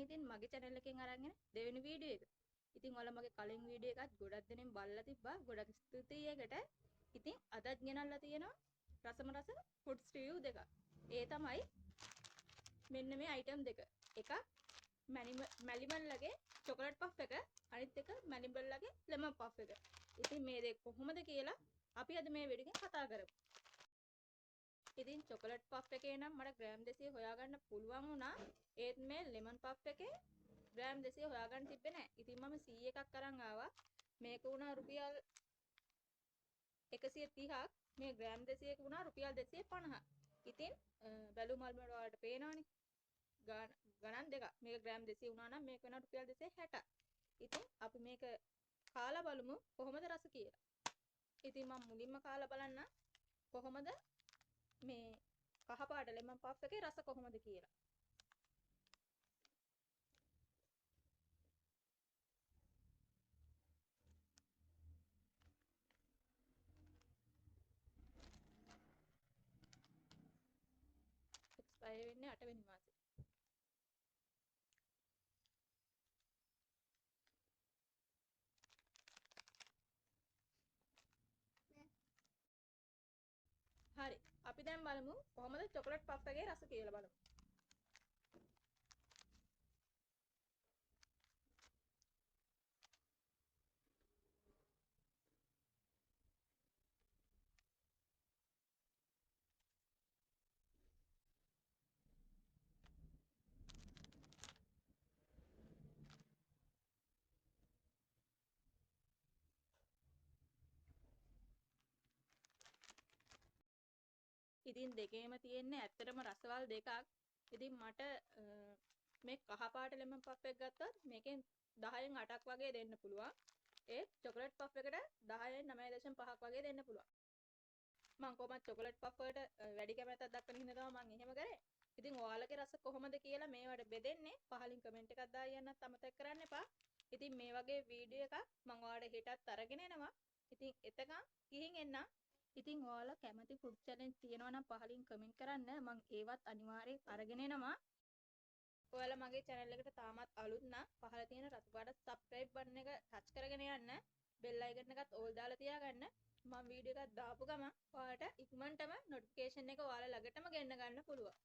ඉතින් මගේ channel එකෙන් අරගෙන දෙවෙනි වීඩියෝ එක. ඉතින් ඔයාලා මගේ කලින් වීඩියෝ එකත් ගොඩක් දෙනෙක් බලලා තිබ්බා. ගොඩක් ස්තුතියි ඒකට. ඉතින් අදත් ගෙනල්ලා තියෙනවා රසම රස ෆුඩ්ස් රිවිව් දෙකක්. ඒ තමයි මෙන්න මේ අයිටම් දෙක. එකක් මැලිමල්ලගේ චොකලට් පෆ් එක, අනිත් එක මැලිමල්ලගේ ලෙමන් පෆ් එක. ඉතින් මේ දෙක කොහොමද කියලා අපි අද මේ වීඩියෝ එකෙන් කතා කරමු. ඉතින් චොකලට් පෆ් එකේ නම් මට ග්‍රෑම් 200 හොයාගන්න පුළුවන් වුණා. ඒත් මේ ලෙමන් පෆ් එකේ ග්‍රෑම් 200 හොයාගන්න තිබ්බේ නැහැ. ඉතින් මම 100 එකක් අරන් ආවා. මේක වුණා රුපියල් 130ක්. මේ ග්‍රෑම් 200ක වුණා රුපියල් 250ක්. ඉතින් බැලු මල් වල ඔයාලට පේනවනේ. ගණන් දෙකක්. මේක ග්‍රෑම් 200 වුණා නම් මේක වෙනවා රුපියල් 260ක්. ඉතින් අපි මේක කාලා බලමු කොහොමද රස කියලා. ඉතින් මම මුලින්ම කාලා බලන්න කොහොමද මේ කහ පාට ලෙමන් පෆ් එකේ රස කොහොමද කියලා. එක්ස්පයර් වෙන්නේ 8 වෙනි මාසේ. හරි. අපි දැන් බලමු කොහොමද චොකලට් පෆ් එකේ රස කියලා බලමු. ඉතින් දෙකේම තියෙන්නේ ඇත්තටම රසවල් දෙකක්. ඉතින් මට මේ කහ පාට ලෙමන් පෆ් එක ගත්තොත් මේකෙන් 10න් 8ක් වගේ දෙන්න පුළුවන්. ඒ චොකලට් පෆ් එකට 10න් 9.5ක් වගේ දෙන්න පුළුවන්. මම කොහොමද චොකලට් පෆ් වලට වැඩි කැමැත්තක් දක්වන හින්දා තමයි මම එහෙම කරේ. ඉතින් ඔයාලගේ රස කොහොමද කියලා මේවට බෙදෙන්නේ පහලින් කමෙන්ට් එකක් දාලා යන්නත් අමතක කරන්න එපා. ඉතින් මේ වගේ වීඩියෝ එකක් මම ඔයාලට හෙටත් අරගෙන එනවා. ඉතින් එතකන් ගිහින් එන්නම්. ඉතින් ඔයාලා කැමති ෆුඩ් චැලෙන්ජ් තියෙනවා නම් පහලින් කමෙන්ට් කරන්න. මම ඒවත් අනිවාර්යෙන් අරගෙන එනවා. ඔයාලා මගේ channel එකට තාමත් අලුත් නම් පහළ තියෙන රතු පාට subscribe button එක touch කරගෙන යන්න. bell icon එකත් all දාලා තියාගන්න. මම වීඩියෝ එකක් දාපු ගමන් ඔයාලට ඉක්මනටම notification එක ඔයාලා ළඟටම ගෙන්න ගන්න පුළුවන්.